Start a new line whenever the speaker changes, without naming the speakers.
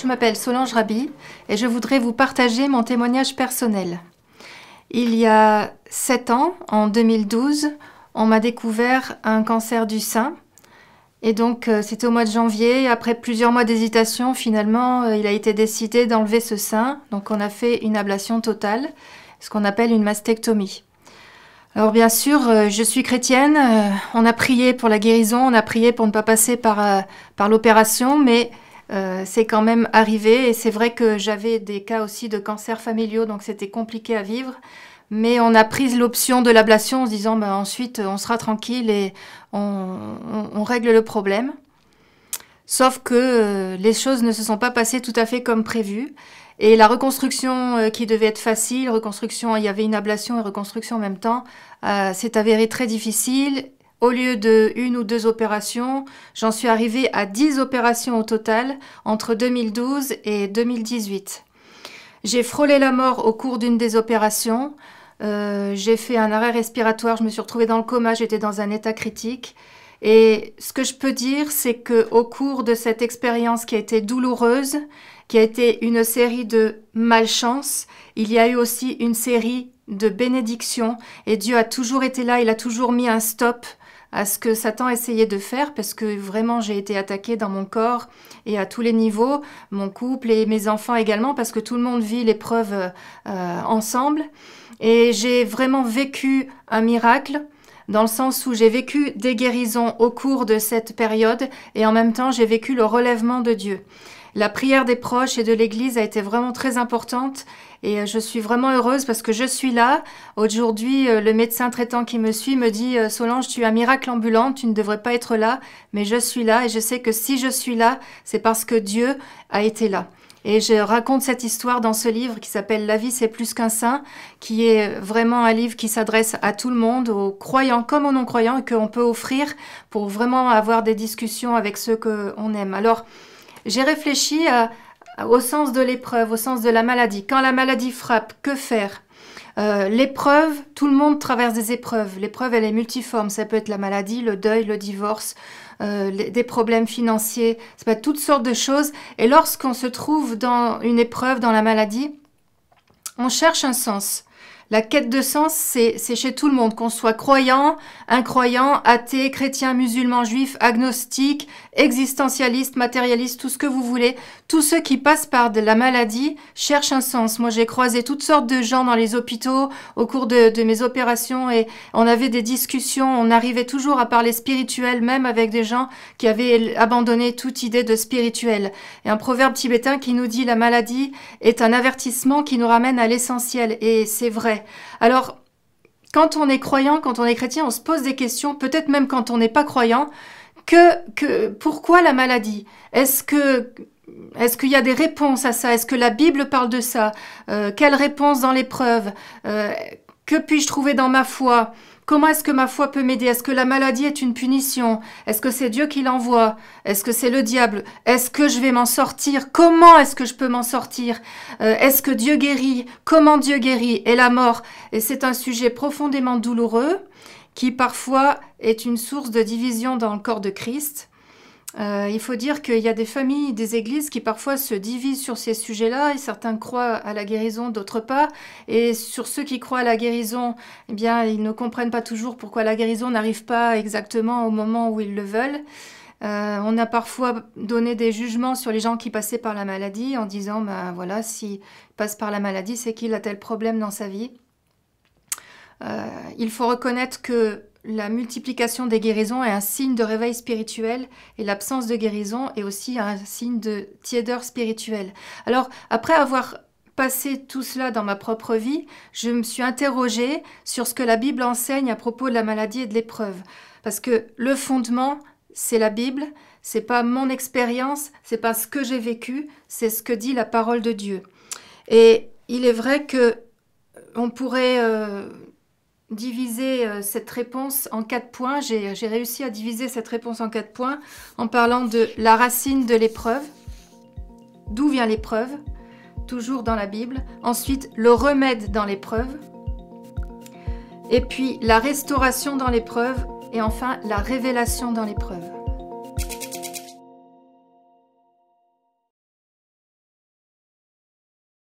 je m'appelle Solange Raby et je voudrais vous partager mon témoignage personnel. Il y a 7 ans, en 2012, on m'a découvert un cancer du sein. Et donc, c'était au mois de janvier. Après plusieurs mois d'hésitation, finalement, il a été décidé d'enlever ce sein. Donc, on a fait une ablation totale, ce qu'on appelle une mastectomie. Alors, bien sûr, je suis chrétienne. On a prié pour la guérison, on a prié pour ne pas passer par l'opération, mais c'est quand même arrivé. Et c'est vrai que j'avais des cas aussi de cancers familiaux, donc c'était compliqué à vivre. Mais on a pris l'option de l'ablation en se disant ensuite on sera tranquille et on règle le problème. Sauf que les choses ne se sont pas passées tout à fait comme prévu. Et la reconstruction qui devait être facile, il y avait une ablation et reconstruction en même temps, s'est avérée très difficile. Au lieu de 1 ou 2 opérations, j'en suis arrivée à 10 opérations au total entre 2012 et 2018. J'ai frôlé la mort au cours d'une des opérations. J'ai fait un arrêt respiratoire, je me suis retrouvée dans le coma, j'étais dans un état critique. Et ce que je peux dire, c'est qu'au cours de cette expérience qui a été douloureuse, qui a été une série de malchance, il y a eu aussi une série de bénédictions. Et Dieu a toujours été là, il a toujours mis un stop à ce que Satan essayait de faire, parce que vraiment j'ai été attaquée dans mon corps et à tous les niveaux, mon couple et mes enfants également, parce que tout le monde vit l'épreuve ensemble. Et j'ai vraiment vécu un miracle, dans le sens où j'ai vécu des guérisons au cours de cette période, et en même temps j'ai vécu le relèvement de Dieu. La prière des proches et de l'Église a été vraiment très importante, et je suis vraiment heureuse parce que je suis là. Aujourd'hui, le médecin traitant qui me suit me dit « Solange, tu es un miracle ambulant, tu ne devrais pas être là, mais je suis là, et je sais que si je suis là, c'est parce que Dieu a été là. » Et je raconte cette histoire dans ce livre qui s'appelle « La vie, c'est plus qu'un sein », qui est vraiment un livre qui s'adresse à tout le monde, aux croyants comme aux non-croyants, et qu'on peut offrir pour vraiment avoir des discussions avec ceux qu'on aime. Alors, j'ai réfléchi au sens de l'épreuve, au sens de la maladie. Quand la maladie frappe, que faire ? L'épreuve, tout le monde traverse des épreuves. L'épreuve, elle est multiforme. Ça peut être la maladie, le deuil, le divorce, des problèmes financiers. Ça peut être toutes sortes de choses. Et lorsqu'on se trouve dans une épreuve, dans la maladie, on cherche un sens. La quête de sens, c'est chez tout le monde, qu'on soit croyant, incroyant, athée, chrétien, musulman, juif, agnostique, existentialiste, matérialiste, tout ce que vous voulez. Tous ceux qui passent par de la maladie cherchent un sens. Moi, j'ai croisé toutes sortes de gens dans les hôpitaux au cours de mes opérations, et on avait des discussions. On arrivait toujours à parler spirituel, même avec des gens qui avaient abandonné toute idée de spirituel. Et un proverbe tibétain qui nous dit « La maladie est un avertissement qui nous ramène à l'essentiel ». Et c'est vrai. Alors, quand on est croyant, quand on est chrétien, on se pose des questions, peut-être même quand on n'est pas croyant, pourquoi la maladie ? Est-ce qu'il y a des réponses à ça ? Est-ce que la Bible parle de ça ? Quelle réponse dans l'épreuve ? Que puis-je trouver dans ma foi ? Comment est-ce que ma foi peut m'aider ? Est-ce que la maladie est une punition ? Est-ce que c'est Dieu qui l'envoie ? Est-ce que c'est le diable ? Est-ce que je vais m'en sortir ? Comment est-ce que je peux m'en sortir ? Est-ce que Dieu guérit ? Comment Dieu guérit ? Et la mort ? Et c'est un sujet profondément douloureux qui parfois est une source de division dans le corps de Christ. Il faut dire qu'il y a des familles, des églises qui parfois se divisent sur ces sujets-là, et certains croient à la guérison, d'autres pas. Et sur ceux qui croient à la guérison, eh bien, ils ne comprennent pas toujours pourquoi la guérison n'arrive pas exactement au moment où ils le veulent. On a parfois donné des jugements sur les gens qui passaient par la maladie en disant voilà, s'il passe par la maladie, c'est qu'il a tel problème dans sa vie. Il faut reconnaître que la multiplication des guérisons est un signe de réveil spirituel, et l'absence de guérison est aussi un signe de tiédeur spirituelle. Alors, après avoir passé tout cela dans ma propre vie, je me suis interrogée sur ce que la Bible enseigne à propos de la maladie et de l'épreuve. Parce que le fondement, c'est la Bible, c'est pas mon expérience, c'est pas ce que j'ai vécu, c'est ce que dit la parole de Dieu. Et il est vrai que on pourrait diviser cette réponse en 4 points. J'ai réussi à diviser cette réponse en 4 points en parlant de la racine de l'épreuve, d'où vient l'épreuve, toujours dans la Bible. Ensuite, le remède dans l'épreuve, et puis la restauration dans l'épreuve, et enfin la révélation dans l'épreuve.